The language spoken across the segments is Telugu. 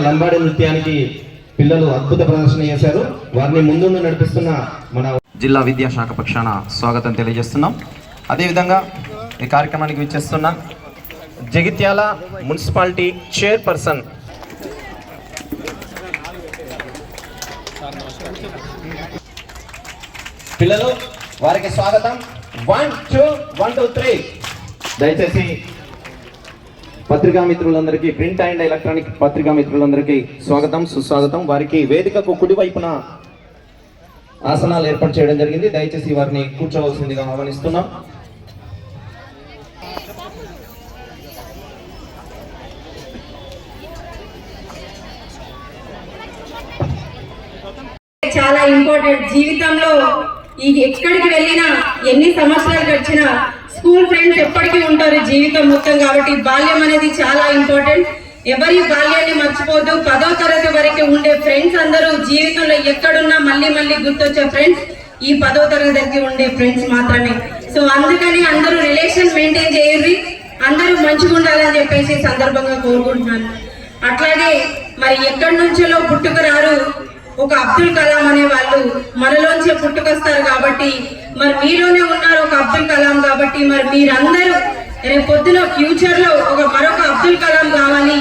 లంబాడి నృత్యానికి పిల్లలు అద్భుత ప్రదర్శన చేశారు. వారిని ముందుండి నడిపిస్తున్న మన జిల్లా విద్యాశాఖ పక్షాన స్వాగతం తెలియజేస్తున్నాం. అదేవిధంగా ఈ కార్యక్రమానికి విచ్చేస్తున్న జగిత్యాల మున్సిపాలిటీ చైర్పర్సన్ పిల్లలు, వారికి స్వాగతం. 1 2 1 2 3. దయచేసి పత్రికా మిత్రులందరికీ, ప్రింట్ అండ్ ఎలక్ట్రానిక్ పత్రికా మిత్రులందరికీ స్వాగతం, సుస్వాగతం. వారికి వేదికకు కుడివైపున ఆసనాలు ఏర్పాటు చేయడం జరిగింది. దయచేసి వారిని కూర్చోవలసిందిగా ఆహ్వానిస్తున్నాం. చాలా ఇంపార్టెంట్. జీవితంలో ఎక్కడికి వెళ్ళినా, ఎన్ని సంవత్సరాలు గడిచినా స్కూల్ ఫ్రెండ్స్ ఎప్పటికీ ఉంటారు జీవితం మొత్తం. కాబట్టి బాల్యం అనేది చాలా ఇంపార్టెంట్. ఎవరి బాల్యాన్ని మర్చిపోద్దు. 10వ తరగతి వరకు ఉండే ఫ్రెండ్స్ అందరూ జీవితంలో ఎక్కడున్నా మళ్ళీ మళ్ళీ గుర్తొచ్చే ఫ్రెండ్స్ ఈ 10వ తరగతికి ఉండే ఫ్రెండ్స్ మాత్రమే. సో అందుకని అందరూ రిలేషన్ మెయింటైన్ చేయండి, అందరూ మంచిగా ఉండాలని చెప్పేసి సందర్భంగా కోరుకుంటున్నాను. అట్లాగే మరి ఎక్కడి నుంచో పుట్టుకురారు ఒక అబ్దుల్ కలాం అనే వాళ్ళు మనలోంచే పుట్టుకొస్తారు. కాబట్టి మరి మీలోనే ఉన్నారు ఒక అబ్దుల్ కలాం. కాబట్టి మరి మీరందరూ రేపు పొద్దున ఫ్యూచర్ లో మరొక అబ్దుల్ కలాం కావాలి.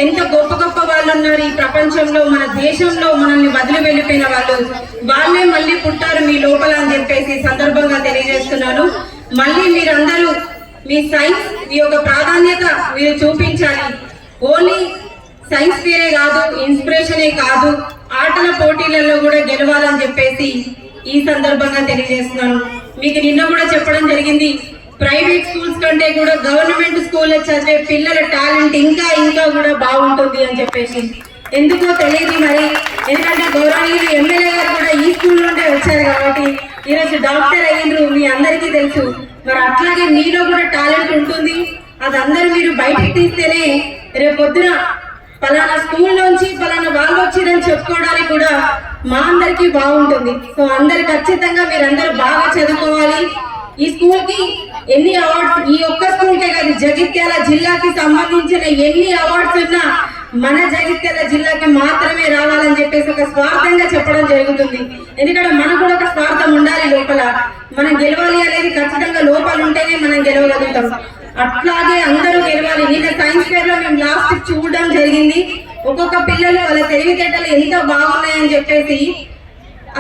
ఎంత గొప్ప గొప్ప వాళ్ళు ఉన్నారు ఈ ప్రపంచంలో, మన దేశంలో మనల్ని వదిలి వెళ్ళిపోయిన వాళ్ళే మళ్ళీ పుట్టారు మీ లోపల అని చెప్పేసి సందర్భంగా తెలియజేస్తున్నాను. మళ్ళీ మీరందరూ మీ సైన్స్ మీ యొక్క ప్రాధాన్యత మీరు చూపించాలి. ఓన్లీ సైన్స్ ఫేరే కాదు, ఇన్స్పిరేషనే కాదు, ఆటల పోటీలలో కూడా గెలవాలని చెప్పేసి ఈ సందర్భంగా తెలియజేస్తున్నాను. మీకు నిన్న కూడా చెప్పడం జరిగింది, ప్రైవేట్ స్కూల్స్ కంటే కూడా గవర్నమెంట్ స్కూల్లో చదివే పిల్లల టాలెంట్ ఇంకా ఇంకా కూడా బాగుంటుంది అని చెప్పేసి. ఎందుకో తెలియదు మరి, ఎందుకంటే గౌరవనీయులు ఎమ్మెల్యే గారు కూడా ఈ స్కూల్ నుండే వచ్చారు కాబట్టి ఈరోజు డాక్టర్ అయ్యిండ్రు, మీ అందరికీ తెలుసు. మరి అట్లాగే మీలో కూడా టాలెంట్ ఉంటుంది. అది అందరూ మీరు బయటకు తీస్తేనే రేపు పొద్దున పలానా స్కూల్ నుంచి పలానా వాళ్ళు వచ్చిరని చెప్పుకోవడానికి కూడా మా అందరికీ బాగుంటుంది. సో అందరు ఖచ్చితంగా మీరందరూ బాగా చదువుకోవాలి. ఈ స్కూల్ కి ఎన్ని అవార్డ్స్, ఈ ఒక్క స్కూల్ కే కాదు జగిత్యాల జిల్లాకి సంబంధించిన ఎన్ని అవార్డ్స్ ఉన్నా మన జగిత్యాల జిల్లాకి మాత్రమే రావాలని చెప్పేసి ఒక స్వార్థంగా చెప్పడం జరుగుతుంది. ఎందుకంటే మనకు కూడా ఒక స్వార్థం ఉండాలి లోపల. మనం గెలవాలి అనేది ఖచ్చితంగా లోపాలు ఉంటేనే మనం గెలవగలుగుతాం. అట్లాగే అందరూ గెలవాలి. నిన్న సైన్స్ ఫేర్ లో మేము లాస్ట్ చూడడం జరిగింది. ఒక్కొక్క పిల్లలు వాళ్ళ తెలివితేటలు ఎంత బాగున్నాయని చెప్పేసి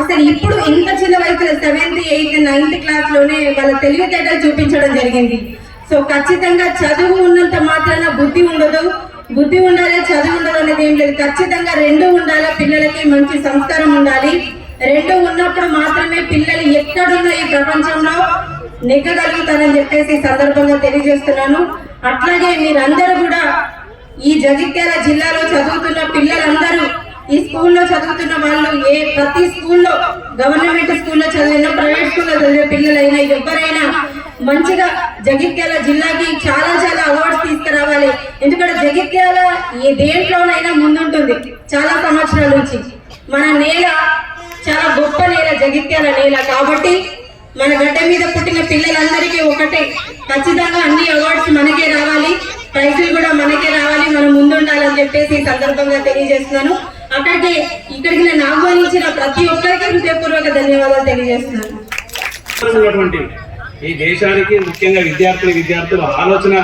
అసలు ఇప్పుడు ఇంత చిన్న వయసులో 7th 8th 9th క్లాస్ లోనే వాళ్ళ తెలివితేటలు చూపించడం జరిగింది. సో ఖచ్చితంగా చదువు ఉన్నంత మాత్రాన బుద్ధి ఉండదు, బుద్ధి ఉండాలి చదువు ఉండదు అనేది ఏం లేదు. ఖచ్చితంగా రెండు ఉండాలి. పిల్లలకి మంచి సంస్కారం ఉండాలి. రెండు ఉన్నప్పుడు మాత్రమే పిల్లలు ఎక్కడున్నా ఈ ప్రపంచంలో నెగ్గగలుగుతారని చెప్పేసి సందర్భంగా తెలియజేస్తున్నాను. అట్లాగే మీరందరూ కూడా ఈ జగిత్యాల జిల్లాలో చదువుతున్న పిల్లలందరూ, ఈ స్కూల్లో చదువుతున్న వాళ్ళు, ప్రతి స్కూల్లో గవర్నమెంట్ స్కూల్లో చదివిన, ప్రైవేట్ స్కూల్లో చదివే పిల్లలైనా ఎవరైనా మంచిగా జగిత్యాల జిల్లాకి చాలా చాలా అవార్డ్స్ తీసుకురావాలి. ఎందుకంటే జగిత్యాల ఏ దేంట్లోనైనా ముందుంటుంది చాలా సంవత్సరాల నుంచి. మన నేల చాలా గొప్ప నేల, జగిత్యాల నేల. కాబట్టి మన గడ్డ మీద పుట్టిన పిల్లలందరికీ ఒకటే, ఖచ్చితంగా అన్ని అవార్డ్స్ మనకే రావాలి, ప్రైజులు కూడా మనకే రావాలి, మనం ముందుండాలని చెప్పేసి ఈ సందర్భంగా తెలియజేస్తున్నాను. అట్లాగే ఇక్కడికి నేను ఆహ్వానించిన ప్రతి ఒక్కరికి హృదయపూర్వక ధన్యవాదాలు తెలియజేస్తున్నాను. ఈ దేశానికి ముఖ్యంగా విద్యార్థులు ఆలోచన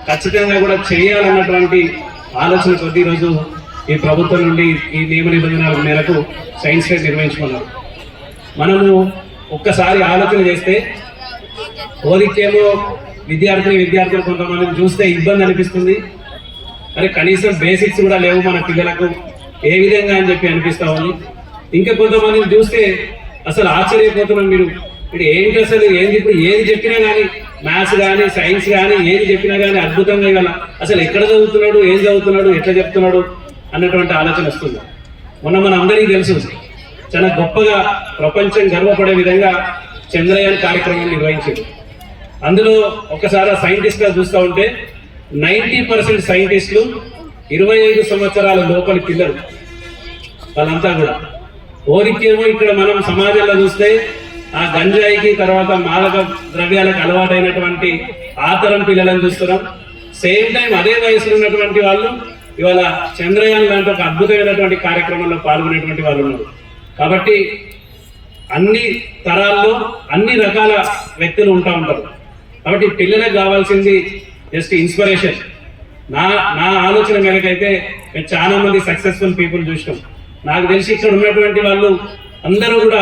ఖచ్చితంగా కూడా చేయాలన్నటువంటి ఆలోచన కొద్ది రోజు ఈ ప్రభుత్వం నుండి ఈ నియమ నిబంధనల మేరకు సైన్స్ ఫేర్ నిర్వహించుకున్నారు. మనము ఒక్కసారి ఆలోచన చేస్తే ఓదికేమో విద్యార్థులు కొంతమందిని చూస్తే ఇబ్బంది అనిపిస్తుంది. మరి కనీసం బేసిక్స్ కూడా లేవు మన పిల్లలకు, ఏ విధంగా అని చెప్పి అనిపిస్తా ఉంది. ఇంకా కొంతమందిని చూస్తే అసలు ఆశ్చర్యపోతున్నాం. మీరు ఇప్పుడు ఏంటి అసలు ఏంది, ఇప్పుడు ఏది చెప్పినా కానీ మ్యాథ్స్ కానీ సైన్స్ కానీ ఏది చెప్పినా కానీ అద్భుతంగా ఇవాళ అసలు ఎక్కడ చదువుతున్నాడు, ఏం చదువుతున్నాడు, ఎట్లా చెప్తున్నాడు అన్నటువంటి ఆలోచన వస్తుంది. మన అందరికీ తెలుసు, చాలా గొప్పగా ప్రపంచం గర్వపడే విధంగా చంద్రయాన్ కార్యక్రమం నిర్వహించింది. అందులో ఒకసారి సైంటిస్ట్గా చూస్తూ ఉంటే 90% సైంటిస్టులు 25 సంవత్సరాల లోపలి పిల్లలు. వాళ్ళంతా కూడా ఓరికేమో ఇక్కడ మనం సమాజంలో చూస్తే ఆ గంజాయికి తర్వాత మాదక ద్రవ్యాలకు అలవాటైనటువంటి ఆతరం పిల్లలను చూస్తున్నాం. సేమ్ టైం అదే వయసులో ఉన్నటువంటి వాళ్ళు ఇవాళ చంద్రయాన్ లాంటి ఒక అద్భుతమైనటువంటి కార్యక్రమంలో పాల్గొనేటువంటి వాళ్ళు ఉన్నారు. కాబట్టి అన్ని తరాల్లో అన్ని రకాల వ్యక్తులు ఉంటారు. కాబట్టి పిల్లలకు కావాల్సింది జస్ట్ ఇన్స్పిరేషన్. నా ఆలోచన మేరకైతే మేము చాలా మంది సక్సెస్ఫుల్ పీపుల్ చూసినాం. నాకు తెలిసి ఇక్కడ ఉన్నటువంటి వాళ్ళు అందరూ కూడా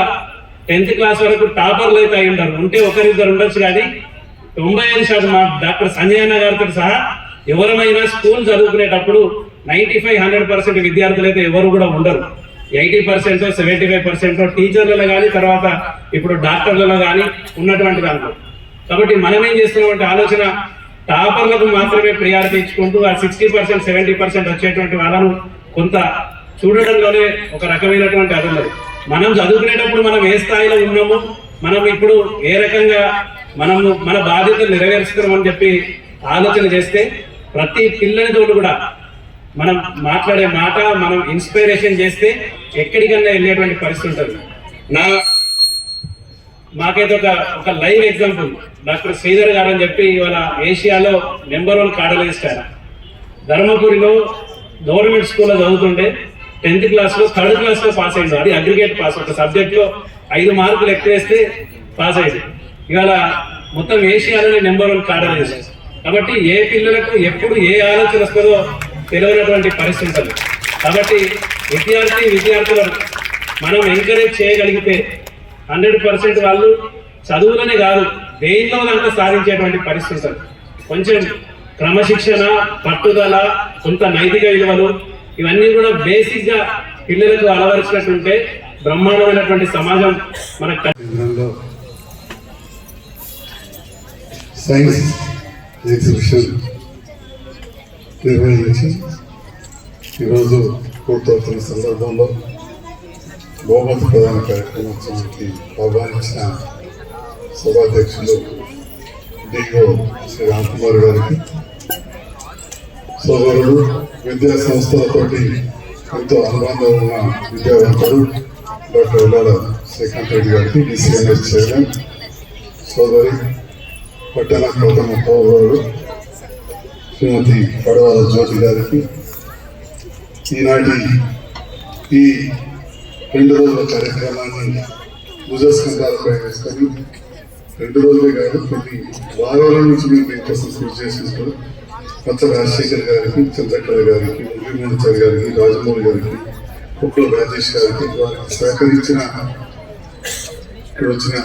10th క్లాస్ వరకు టాపర్లు అయితే అయి ఉంటారు. ఉంటే ఒకరిద్దరు ఉండొచ్చు, కానీ 95% మా డాక్టర్ సంజయ్ అన్న గారితో సహా ఎవరమైనా స్కూల్ చదువుకునేటప్పుడు 95-100% విద్యార్థులు అయితే ఎవరు కూడా ఉండరు. 80% 75% టీచర్లలో కానీ తర్వాత ఇప్పుడు డాక్టర్లలో కానీ ఉన్నటువంటి దాంట్లో. కాబట్టి మనం ఏం చేస్తున్నామంటే ఆలోచన టాపర్లకు మాత్రమే ప్రియారిటీ ఇచ్చుకుంటూ ఆ 60% 70% వచ్చేటువంటి వాళ్ళను కొంత చూడడంలోనే ఒక రకమైనటువంటి అది ఉన్నది. మనం చదువుకునేటప్పుడు మనం ఏ స్థాయిలో ఉన్నామో, మనం ఇప్పుడు ఏ రకంగా మనము మన బాధ్యతలు నెరవేరుస్తున్నామని చెప్పి ఆలోచన చేస్తే ప్రతి పిల్లలతో కూడా మనం మాట్లాడే మాట, మనం ఇన్స్పిరేషన్ చేస్తే ఎక్కడికన్నా వెళ్ళేటువంటి పరిస్థితి ఉంటుంది. మాకైతే ఒక లైవ్ ఎగ్జాంపుల్ డాక్టర్ శ్రీధర్ గారు అని చెప్పి ఇవాళ ఏషియాలో #1 కార్డియాలజిస్ట్ ఆయన. ధర్మపురిలో గవర్నమెంట్ స్కూల్లో చదువుతుంటే 10th క్లాస్లో 3rd క్లాస్లో పాస్ అయింది. అది అగ్రిగేట్ పాస్. ఒక సబ్జెక్ట్లో 5 మార్కులు ఎక్కువ వేస్తే పాస్ అయింది. ఇవాళ మొత్తం ఏషియాలోనే #1 కార్డియాలజిస్ట్. కాబట్టి ఏ పిల్లలకు ఎప్పుడు ఏ ఆలోచన వస్తుందో తెలియనటువంటి పరిస్థితి ఉంటుంది. కాబట్టి విద్యార్థులను మనం ఎంకరేజ్ చేయగలిగితే 100% వాళ్ళు చదువులనే కాదు దేనిలో దాంట్లో సాధించేటువంటి పరిస్థితి ఉంటుంది. కొంచెం క్రమశిక్షణ, పట్టుదల, కొంత నైతిక విలువలు ఇవన్నీ కూడా బేసిక్ గా పిల్లలకు అలవరిచినట్టుంటే బ్రహ్మాండమైనటువంటి సమాజం మనకు. సైన్స్ ఎగ్జిబిషన్ నిర్వహించి ఈరోజు పూర్తవుతున్న సందర్భంలో బహుమతి ప్రధాన కార్యక్రమోత్సవానికి ఆహ్వానించిన సభాధ్యక్షులు డిఓ శ్రీ రామ్కుమార్ గారికి, సోదరుడు విద్యా సంస్థలతోటి ఎంతో అనుబంధం ఉన్న విద్యావంతుడు డాక్టర్ ఉల్లాల శ్రీకాంత్ రెడ్డి గారికి, డిసిఎన్ఎస్ చైర్మన్ సోదరి పట్టణ ప్రథమ పౌరుడు శ్రీమతి పడవాల జ్యోతి గారికి, ఈనాటి ఈ 2 రోజుల కార్యక్రమాన్ని భుజస్కంధాలపై వేసుకొని 2 రోజులే కాదు కొన్ని వారాల నుంచి మేము దీనికోసం కృషి చేసుకుంటాం. పచ్చ రాజశేఖర్ గారికి, చంద్రకళ గారికి, మురళీమోహన్ గారికి, రాజమౌళి గారికి, కుక్కల రాజేష్ గారికి, వారికి సహకరించిన ఇక్కడ వచ్చిన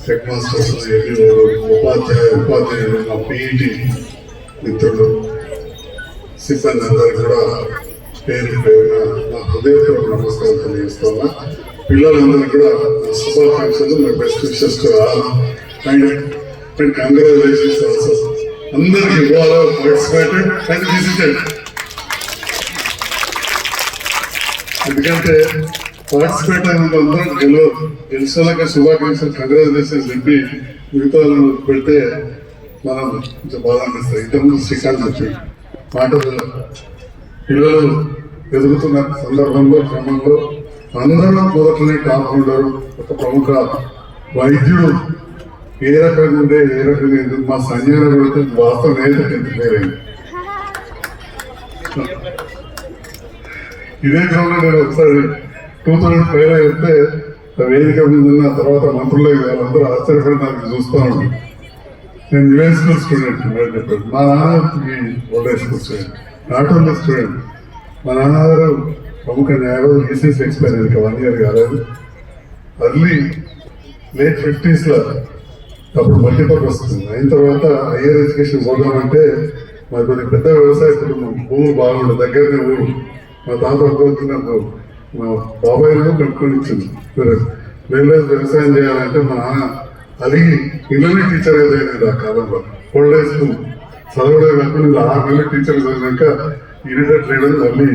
హెడ్ మాస్టర్స్, ఉపాధ్యాయులు, మా పిఈటి మిత్రులు, సిబ్బంది అందరికీ కూడా పేరు పేరున నా హృదయపూర్వక నమస్కారం తెలియజేస్తున్నా. పిల్లలందరికీ కూడా శుభాకాంక్షలు, my best wishes to all and congratulations also. అందరికీ ఇవ్వాలో పార్టిసిపేటెడ్ అండ్ విజిటెడ్. ఎందుకంటే పార్టిసిపేట్ అయిన అందరూ గెలిచేలాగా శుభాకాంక్షలు, కంగ్రాచులేషన్స్ చెప్పి మిగతా పెడితే మనం కొంచెం బాధ అనిపిస్తాయి. ఇంతకుముందు శ్రీకాంత్ చెప్పి మాటలు పిల్లలు ఎదుగుతున్న సందర్భంలో క్రమంలో అందరూ మొదట్లోనే కాపాడారు. ఒక ప్రముఖ వైద్యుడు ఏ రకంగా ఉండే ఏ రకంగా ఎందుకు మా సంజయ్ పడితే వాస్తవం నేత పేరైంది. ఇదే క్రమంలో నేను ఒకసారి 2005 వెళ్తే వేదిక మీద ఉన్న తర్వాత మంత్రులు వాళ్ళందరూ ఆశ్చర్యపడి నాకు చూస్తూ ఉంటాను. నేను యుఎన్ స్కూల్ స్టూడెంట్ చెప్పాడు. మా నాన్న old age school student, not only student. మా నాన్నగారు ప్రముఖ న్యాయవాదులు, ఈసీసీ ఎక్స్పైర్ ఇంకా 1 year కాలేదు. అర్లీ late 50s అప్పుడు మల్టీపర్పస్ వస్తుంది. అయిన తర్వాత హైయర్ ఎడ్యుకేషన్ పోదామంటే మరి కొద్ది పెద్ద వ్యవసాయ కుటుంబం, భూములు బాగుండదు, దగ్గరనే ఊరు. మా తాత అనుకుంటున్నప్పుడు మా బాబాయ్ కనుక్కొని ఇచ్చింది. వ్యవసాయం చేయాలంటే మా నాన్న అలిగి ఇళ్ళని టీచర్గా చేయలేదు. ఆ కాలంలో ఓల్డ్ ఏజ్ స్కూల్ చదవడే కాకుండా 6 నెలలు టీచర్ చదివాక ఇరిటేట్ లేదని మళ్ళీ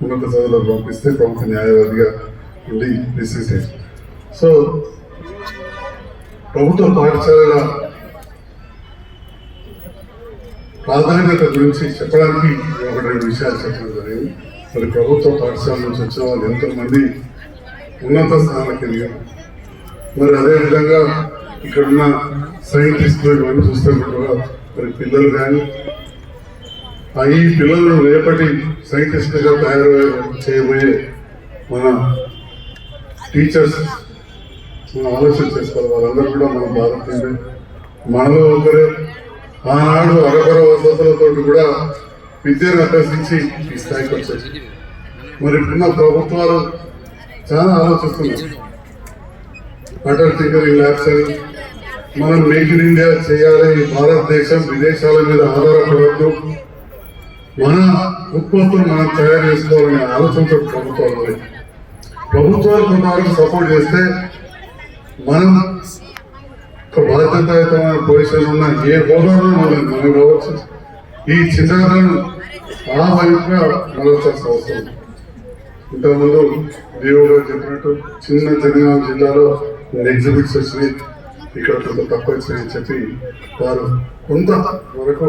ఉన్నత చదువులకు పంపిస్తే ప్రముఖ న్యాయవాదిగా ఉండి రిసీవ్. సో ప్రభుత్వ పాఠశాలల ప్రాధాన్యత గురించి చెప్పడానికి 1-2 విషయాలు చెప్పడం జరిగింది. మరి ప్రభుత్వ పాఠశాల నుంచి వచ్చిన వాళ్ళు ఎంతోమంది ఉన్నత స్థానానికి ఎదిగారు. మరి అదేవిధంగా ఇక్కడున్న సైంటిస్టులు ఇవన్నీ చూస్తే కూడా మరి పిల్లలు కానీ ఈ పిల్లలు రేపటి సైంటిస్ట్గా తయారు చేయబోయే మన టీచర్స్ మనం ఆలోచన చేసుకోవాలి. వాళ్ళందరూ కూడా మనం భారతీయులే, మనలో ఒకరే. ఆనాడు అరకొర వసతులతో కూడా విద్యను అభ్యసించి ఈ స్థాయికి వచ్చాయి. మరి ఇప్పుడున్న ప్రభుత్వాలు చాలా ఆలోచిస్తున్నారు. అటల్ టింకరింగ్ ల్యాబ్స్ అని మనం మేక్ ఇన్ ఇండియా చేయాలి, భారతదేశం విదేశాల మీద ఆధారపడద్దు, మన ఉత్పత్తులు మనం తయారు చేసుకోవాలనే ఆలోచనతో ప్రభుత్వాలు ఉన్నాయి. ప్రభుత్వాలు కొంతవరకు సపోర్ట్ చేస్తే మనం ఒక బాధ్యతాయుతమైన పొజిషన్ ఉన్న ఏ హోదాలో మనం కావచ్చు ఈ చిన్నారులను ఆ వైపుగా మరల్చాల్సిన అవసరం. ఇంతకుముందు దేవుడు గారు చెప్పినట్టు చిన్న జనగాం జిల్లాలో ఎగ్జిబిట్స్ వచ్చినాయి, ఇక్కడ కొంత తక్కువ వచ్చినాయని చెప్పి వారు కొంత వరకు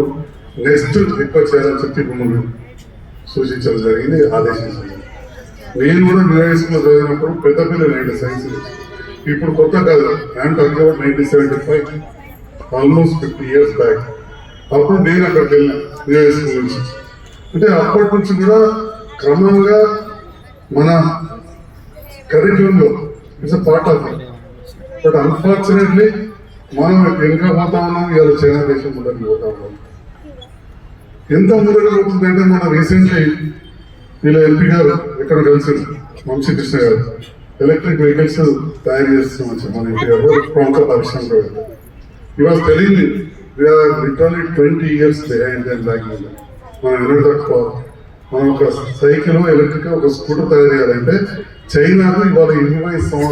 నెక్స్ట్ ఎక్కువ చేయాలని చెప్పి మమ్మల్ని సూచించడం జరిగింది, ఆదేశించడం. నేను కూడా న్యూయార్క్లో చదివినప్పుడు పెద్ద పిల్లలు అయ్యింది సైన్స్. ఇప్పుడు కొత్త కాదు, I'm talking about 1975, almost 50 years back. అప్పుడు నేను అక్కడికి వెళ్ళిన న్యూయార్క్ నుంచి. అంటే అప్పటి నుంచి కూడా క్రమంగా మన కరిక్యులంలో it's a part of it. But unfortunately మనం ఇంకా పోతా ఉన్నాం, ఇవాళ చైనా దేశం ముందరికి పోతా ఉన్నాం. ఎంత ముందరికి పోతుందంటే మన రీసెంట్లీ వీళ్ళ ఎంపీ గారు ఎక్కడ కలిసి వంశీ కృష్ణ గారు ఎలక్ట్రిక్ వెహికల్స్ తయారు చేస్తున్నాం మన ఎంపీ గారు ప్రముఖ పరిశ్రమ. ఇవాళ తెలియదు we are literally 20 years behind them back. మనం ఎన్నో తక్కువ. మనం ఒక సైకిల్ ఎలక్ట్రిక్ ఒక స్కూటర్ తయారు చేయాలంటే చైనాకు ఇవాళ 20 సంవత్సరాలు